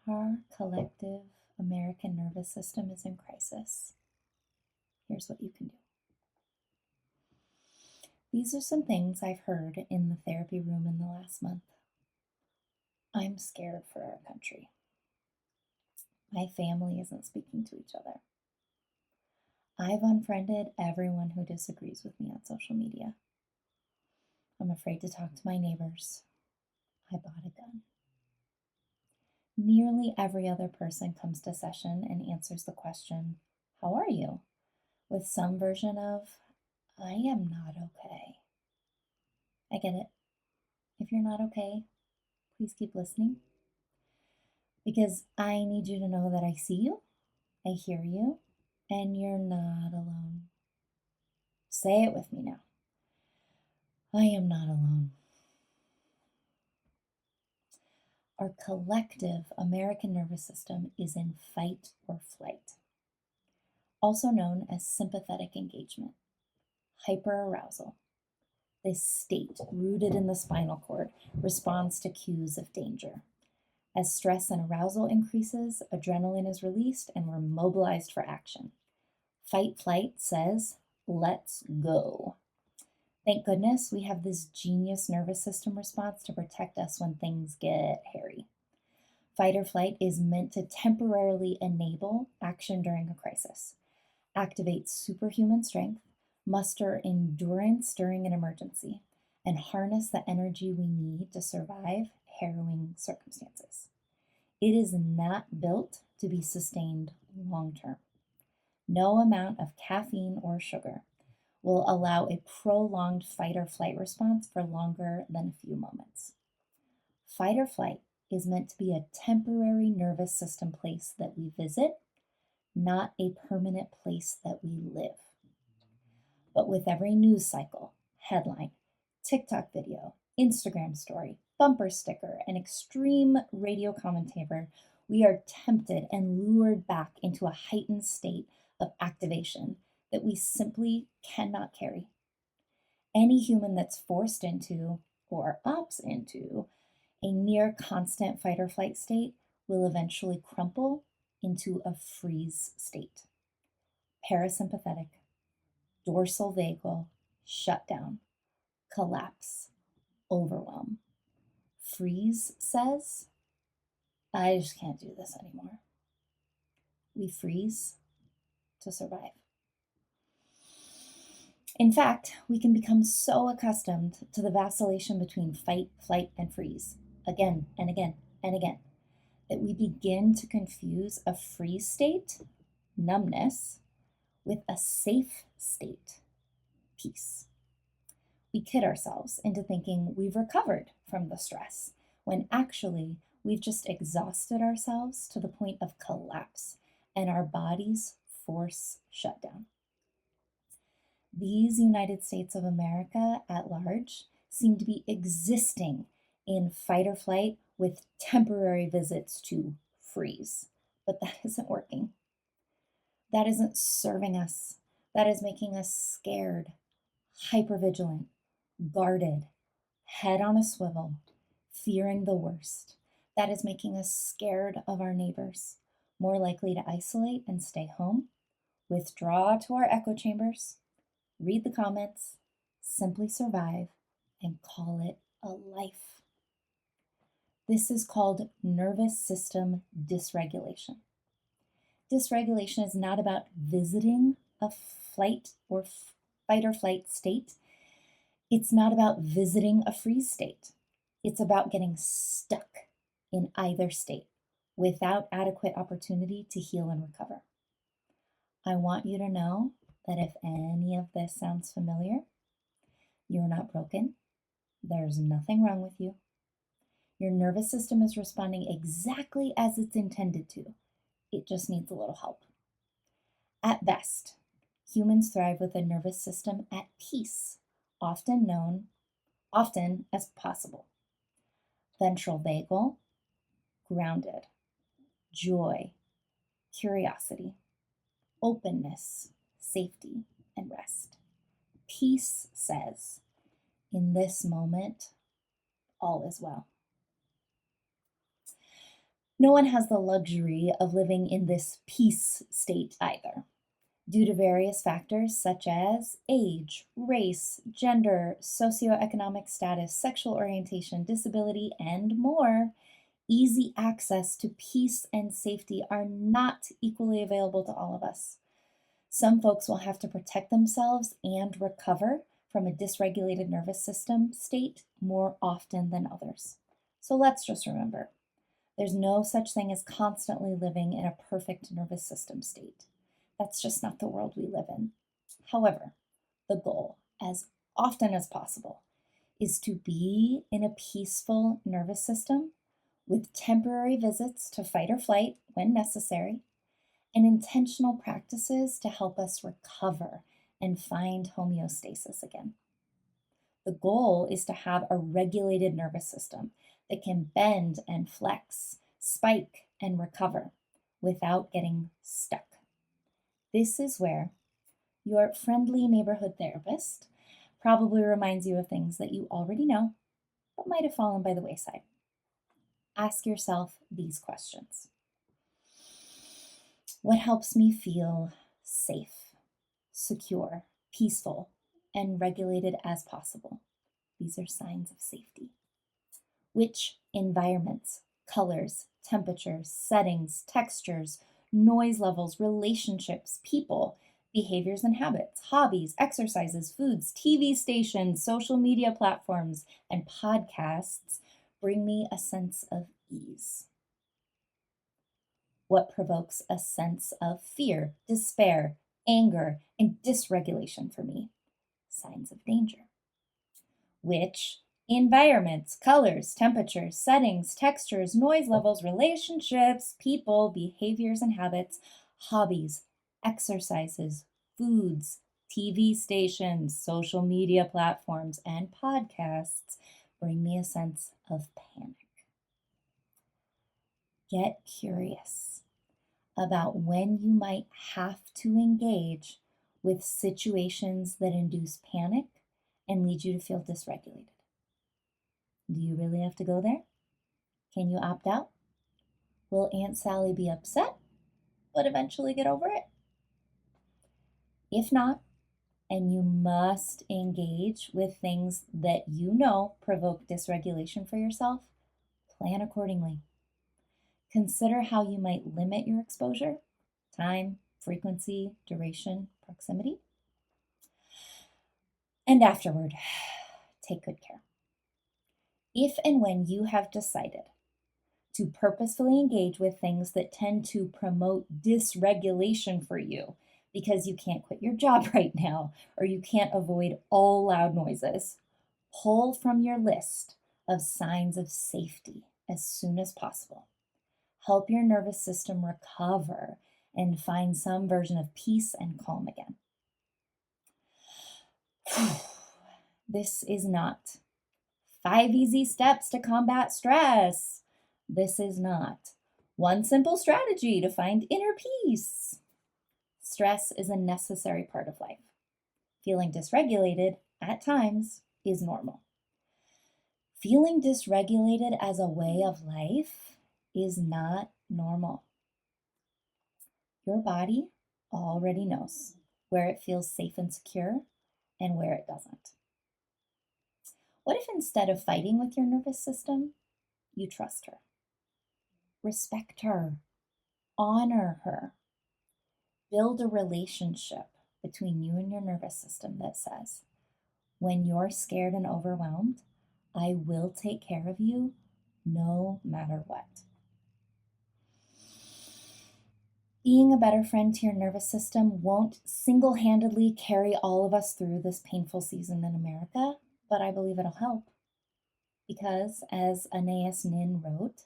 Our collective American nervous system is in crisis. Here's what you can do. These are some things I've heard in the therapy room in the last month. I'm scared for our country. My family isn't speaking to each other. I've unfriended everyone who disagrees with me on social media. I'm afraid to talk to my neighbors. I bought a gun. Nearly every other person comes to session and answers the question, "How are you?" with some version of, "I am not okay." I get it. If you're not okay, please keep listening because I need you to know that I see you, I hear you, and you're not alone. Say it with me now. I am not alone. Our collective American nervous system is in fight or flight, also known as sympathetic engagement, hyperarousal. This state, rooted in the spinal cord, responds to cues of danger. As stress and arousal increases, adrenaline is released and we're mobilized for action. Fight flight says, "Let's go." Thank goodness we have this genius nervous system response to protect us when things get hairy. Fight or flight is meant to temporarily enable action during a crisis, activate superhuman strength, muster endurance during an emergency, and harness the energy we need to survive harrowing circumstances. It is not built to be sustained long term. No amount of caffeine or sugar will allow a prolonged fight or flight response for longer than a few moments. Fight or flight is meant to be a temporary nervous system place that we visit, not a permanent place that we live. But with every news cycle, headline, TikTok video, Instagram story, bumper sticker, and extreme radio commentator, we are tempted and lured back into a heightened state of activation that we simply cannot carry. Any human that's forced into or opts into a near constant fight or flight state will eventually crumple into a freeze state. Parasympathetic, dorsal vagal, shutdown, collapse, overwhelm. Freeze says, "I just can't do this anymore." We freeze to survive. In fact, we can become so accustomed to the vacillation between fight, flight, and freeze, again and again and again, that we begin to confuse a freeze state, numbness, with a safe state, peace. We kid ourselves into thinking we've recovered from the stress, when actually we've just exhausted ourselves to the point of collapse and our bodies force shutdown. These United States of America at large seem to be existing in fight or flight with temporary visits to freeze, but that isn't working. That isn't serving us. That is making us scared, hypervigilant, guarded, head on a swivel, fearing the worst. That is making us scared of our neighbors, more likely to isolate and stay home, withdraw to our echo chambers, read the comments, simply survive, and call it a life. This is called nervous system dysregulation. Dysregulation is not about visiting a flight or fight or flight state. It's not about visiting a freeze state. It's about getting stuck in either state without adequate opportunity to heal and recover. I want you to know that if any of this sounds familiar, you're not broken. There's nothing wrong with you. Your nervous system is responding exactly as it's intended to. It just needs a little help. At best, humans thrive with a nervous system at peace, often as possible. Ventral vagal, grounded. Joy, curiosity, openness, safety, and rest. Peace says, in this moment, all is well. No one has the luxury of living in this peace state either. Due to various factors such as age, race, gender, socioeconomic status, sexual orientation, disability, and more, easy access to peace and safety are not equally available to all of us. Some folks will have to protect themselves and recover from a dysregulated nervous system state more often than others. So let's just remember there's no such thing as constantly living in a perfect nervous system state. That's just not the world we live in. However, the goal, as often as possible, is to be in a peaceful nervous system with temporary visits to fight or flight when necessary, and intentional practices to help us recover and find homeostasis again. The goal is to have a regulated nervous system that can bend and flex, spike and recover without getting stuck. This is where your friendly neighborhood therapist probably reminds you of things that you already know but might have fallen by the wayside. Ask yourself these questions. What helps me feel safe, secure, peaceful, and regulated as possible? These are signs of safety. Which environments, colors, temperatures, settings, textures, noise levels, relationships, people, behaviors and habits, hobbies, exercises, foods, TV stations, social media platforms, and podcasts bring me a sense of ease? What provokes a sense of fear, despair, anger, and dysregulation for me? Signs of danger. Which environments, colors, temperatures, settings, textures, noise levels, relationships, people, behaviors and habits, hobbies, exercises, foods, TV stations, social media platforms, and podcasts bring me a sense of panic? Get curious about when you might have to engage with situations that induce panic and lead you to feel dysregulated. Do you really have to go there? Can you opt out? Will Aunt Sally be upset, but eventually get over it? If not, and you must engage with things that you know provoke dysregulation for yourself, plan accordingly. Consider how you might limit your exposure, time, frequency, duration, proximity. And afterward, take good care. If and when you have decided to purposefully engage with things that tend to promote dysregulation for you because you can't quit your job right now or you can't avoid all loud noises, pull from your list of signs of safety as soon as possible. Help your nervous system recover and find some version of peace and calm again. This is not 5 easy steps to combat stress. This is not one simple strategy to find inner peace. Stress is a necessary part of life. Feeling dysregulated at times is normal. Feeling dysregulated as a way of life is not normal. Your body already knows where it feels safe and secure and where it doesn't. What if instead of fighting with your nervous system, you trust her? Respect her, honor her, build a relationship between you and your nervous system that says, when you're scared and overwhelmed, I will take care of you no matter what. Being a better friend to your nervous system won't single-handedly carry all of us through this painful season in America, but I believe it'll help. Because, as Anais Nin wrote,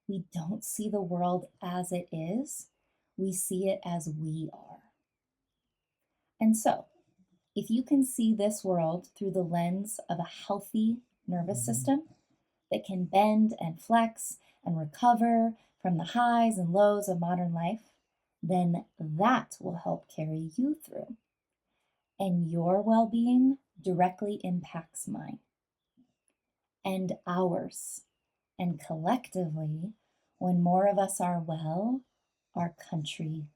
we don't see the world as it is, we see it as we are. And so, if you can see this world through the lens of a healthy nervous system that can bend and flex and recover from the highs and lows of modern life, then that will help carry you through. And your well-being directly impacts mine and ours. And collectively, When more of us are well, our country